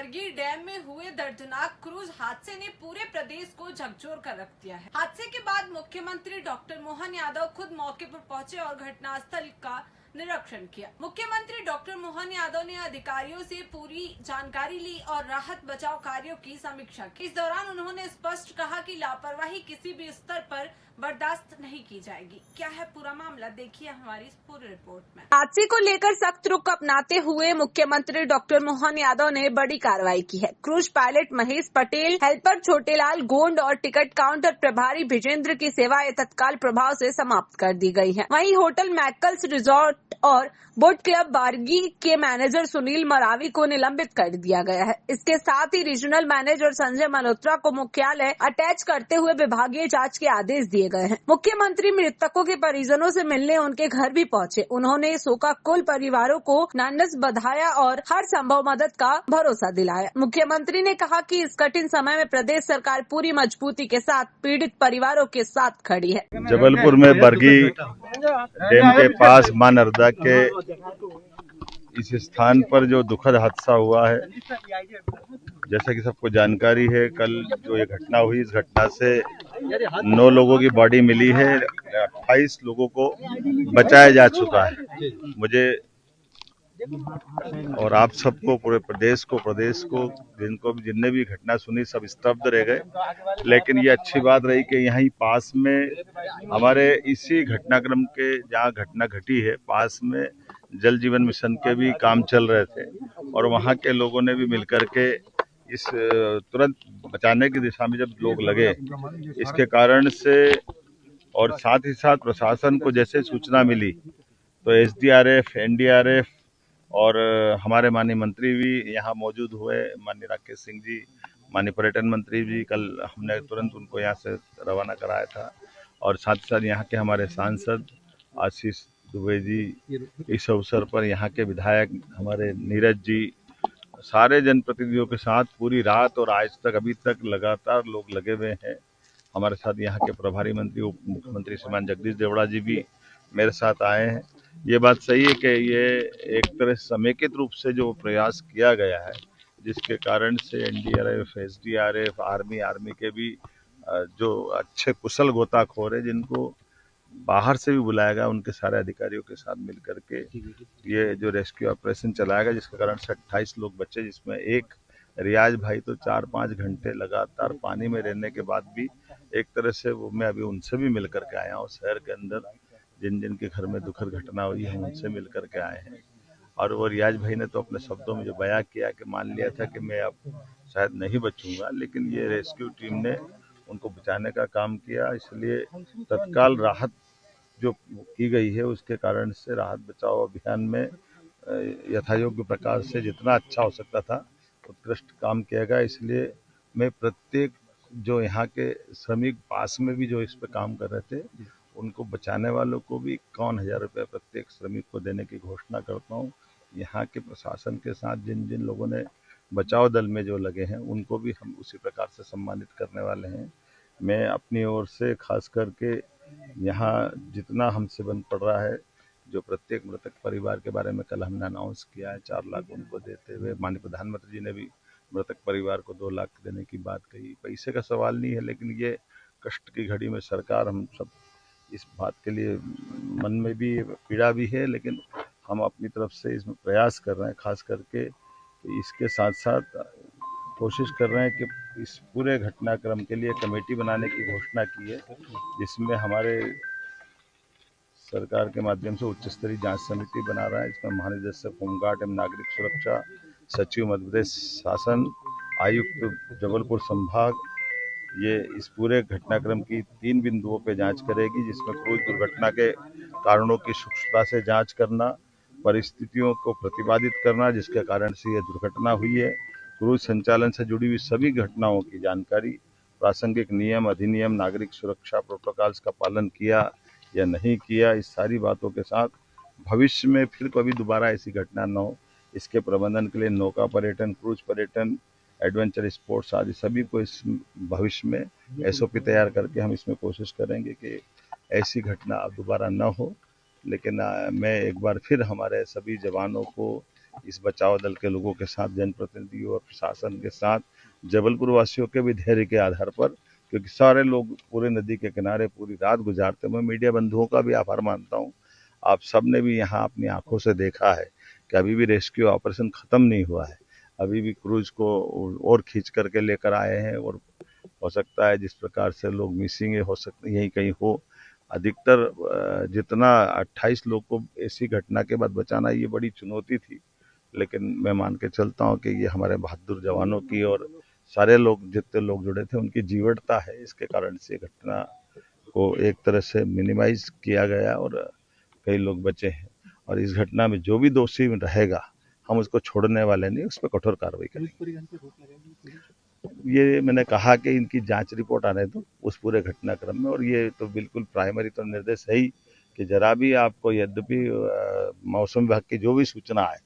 Bargi dam में हुए दर्दनाक क्रूज हादसे ने पूरे प्रदेश को झकझोर कर रख दिया है। हादसे के बाद मुख्यमंत्री डॉक्टर मोहन यादव खुद मौके पर पहुंचे और घटनास्थल का निरीक्षण किया। मुख्यमंत्री डॉक्टर मोहन यादव ने अधिकारियों से पूरी जानकारी ली और राहत बचाव कार्यों की समीक्षा की। इस दौरान उन्होंने स्पष्ट कहा कि लापरवाही किसी भी स्तर पर बर्दाश्त नहीं की जाएगी। क्या है पूरा मामला, देखिए हमारी इस पूरी रिपोर्ट में। हादसे को लेकर सख्त रुख अपनाते हुए मुख्यमंत्री डॉक्टर मोहन यादव ने बड़ी कार्रवाई की है। Cruise pilot Mahesh Patel, helper Chhotelal Gond और टिकट काउंटर प्रभारी विजेंद्र की सेवाएं तत्काल प्रभाव से समाप्त कर दी गई हैं। वहीं होटल मैकल्स रिजॉर्ट और बोट क्लब बारगी के मैनेजर सुनील मरावी को निलंबित कर दिया गया है। इसके साथ ही रीजनल मैनेजर संजय मल्होत्रा को मुख्यालय अटैच करते हुए विभागीय जांच के आदेश दिए गए हैं। मुख्यमंत्री मृतकों के परिजनों से मिलने उनके घर भी पहुंचे। उन्होंने शोकाकुल परिवारों को ढांढस बंधाया और हर संभव मदद का भरोसा दिलाया। मुख्यमंत्री ने कहा कि इस कठिन समय में प्रदेश सरकार पूरी मजबूती के साथ पीड़ित परिवारों के साथ खड़ी है। जबलपुर में बरगी डैम के पास मां नर्मदा के इस स्थान पर जो दुखद हादसा हुआ है, जैसा कि सबको जानकारी है, कल जो ये घटना हुई, इस घटना से 9 लोगों की बॉडी मिली है, 28 लोगों को बचाया जा चुका है। मुझे और आप सबको, पूरे प्रदेश को जिनने भी घटना सुनी सब स्तब्ध रह गए। लेकिन ये अच्छी बात रही कि यहीं पास में हमारे इसी घटनाक्रम के जहाँ घटना घटी है, पास में जल जीवन मिशन के भी काम चल रहे थे और वहाँ के लोगों ने भी मिलकर के इस तुरंत बचाने की दिशा में जब लोग लगे, इसके कारण से और साथ ही साथ प्रशासन को जैसे सूचना मिली तो एसडीआरएफ, एनडीआरएफ और हमारे माननीय मंत्री भी यहाँ मौजूद हुए, माननीय राकेश सिंह जी, माननीय पर्यटन मंत्री जी, कल हमने तुरंत उनको यहाँ से रवाना कराया था। और साथ ही साथ यहाँ के हमारे सांसद आशीष दुबे जी, इस अवसर पर यहाँ के विधायक हमारे नीरज जी, सारे जनप्रतिनिधियों के साथ पूरी रात और आज तक अभी तक लगातार लोग लगे हुए हैं। हमारे साथ यहाँ के प्रभारी मंत्री उप मुख्यमंत्री श्रीमान जगदीश देवड़ा जी भी मेरे साथ आए हैं। ये बात सही है कि ये एक तरह समेकित रूप से जो प्रयास किया गया है, जिसके कारण से एनडीआरएफ, एसडीआरएफ, आर्मी के भी जो अच्छे कुशल गोताखोर है, जिनको बाहर से भी बुलाया गया, उनके सारे अधिकारियों के साथ मिलकर के ये जो रेस्क्यू ऑपरेशन चलाया गया, जिसके कारण से 28 लोग बचे, जिसमें एक रियाज भाई तो 4-5 घंटे लगातार पानी में रहने के बाद भी एक तरह से वो, मैं अभी उनसे भी मिल करके आया हूँ। शहर के अंदर जिन जिन के घर में दुखद घटना हुई है, उनसे मिल करके आए हैं। और वो रियाज भाई ने तो अपने शब्दों में जो बयां किया कि मान लिया था कि मैं अब शायद नहीं बचूंगा, लेकिन ये रेस्क्यू टीम ने उनको बचाने का काम किया। इसलिए तत्काल राहत जो की गई है, उसके कारण से राहत बचाव अभियान में यथायोग्य प्रकार से जितना अच्छा हो सकता था उत्कृष्ट काम किया गया। इसलिए मैं प्रत्येक जो यहाँ के श्रमिक पास में भी जो इस पे काम कर रहे थे, उनको बचाने वालों को भी 51,000 रुपये प्रत्येक श्रमिक को देने की घोषणा करता हूँ। यहाँ के प्रशासन के साथ जिन जिन लोगों ने बचाव दल में जो लगे हैं, उनको भी हम उसी प्रकार से सम्मानित करने वाले हैं। मैं अपनी ओर से खास करके यहाँ जितना हमसे बन पड़ रहा है, जो प्रत्येक मृतक परिवार के बारे में कल हमने अनाउंस किया है 4 लाख उनको देते हुए, माननीय प्रधानमंत्री जी ने भी मृतक परिवार को 2 लाख देने की बात कही। पैसे का सवाल नहीं है, लेकिन ये कष्ट की घड़ी में सरकार, हम सब इस बात के लिए मन में भी पीड़ा भी है, लेकिन हम अपनी तरफ से इसमें प्रयास कर रहे हैं। खास करके इसके साथ साथ कोशिश कर रहे हैं कि इस पूरे घटनाक्रम के लिए कमेटी बनाने की घोषणा की है, जिसमें हमारे सरकार के माध्यम से उच्च स्तरीय जांच समिति बना रहा है। इसमें महानिदेशक होमगार्ड एवं नागरिक सुरक्षा, सचिव मध्य प्रदेश शासन, आयुक्त जबलपुर संभाग, ये इस पूरे घटनाक्रम की 3 बिंदुओं पे जांच करेगी, जिसमें क्रूज दुर्घटना के कारणों की सूक्ष्मता से जांच करना, परिस्थितियों को प्रतिपादित करना जिसके कारण से ये दुर्घटना हुई है, क्रूज संचालन से जुड़ी हुई सभी घटनाओं की जानकारी, प्रासंगिक नियम, अधिनियम, नागरिक सुरक्षा प्रोटोकॉल्स का पालन किया या नहीं किया, इस सारी बातों के साथ भविष्य में फिर कभी दोबारा ऐसी घटना न हो, इसके प्रबंधन के लिए नौका पर्यटन, क्रूज पर्यटन, एडवेंचर स्पोर्ट्स आदि सभी को इस भविष्य में एसओपी तैयार करके हम इसमें कोशिश करेंगे कि ऐसी घटना अब दोबारा न हो। लेकिन मैं एक बार फिर हमारे सभी जवानों को इस बचाव दल के लोगों के साथ, जनप्रतिनिधियों और प्रशासन के साथ, जबलपुर वासियों के भी धैर्य के आधार पर, क्योंकि सारे लोग पूरे नदी के किनारे पूरी रात गुजारते। मैं मीडिया बंधुओं का भी आभार मानता हूँ। आप सबने भी यहाँ अपनी आंखों से देखा है कि अभी भी रेस्क्यू ऑपरेशन खत्म नहीं हुआ है। अभी भी क्रूज को और खींच करके लेकर आए हैं और हो सकता है जिस प्रकार से लोग मिसिंग हो सकते यही कहीं हो। अधिकतर जितना 28 लोग को ऐसी घटना के बाद बचाना ये बड़ी चुनौती थी, लेकिन मैं मान के चलता हूँ कि ये हमारे बहादुर जवानों की और सारे लोग जितने लोग जुड़े थे उनकी जीवटता है। इसके कारण से घटना को एक तरह से मिनिमाइज किया गया और कई लोग बचे हैं। और इस घटना में जो भी दोषी रहेगा हम उसको छोड़ने वाले नहीं, उस पर कठोर कार्रवाई करेंगे। ये मैंने कहा कि इनकी जांच रिपोर्ट आने दो उस पूरे घटनाक्रम में, और ये तो बिल्कुल प्राइमरी तो निर्देश है ही कि जरा भी आपको, यद्यपि मौसम विभाग की जो भी सूचना है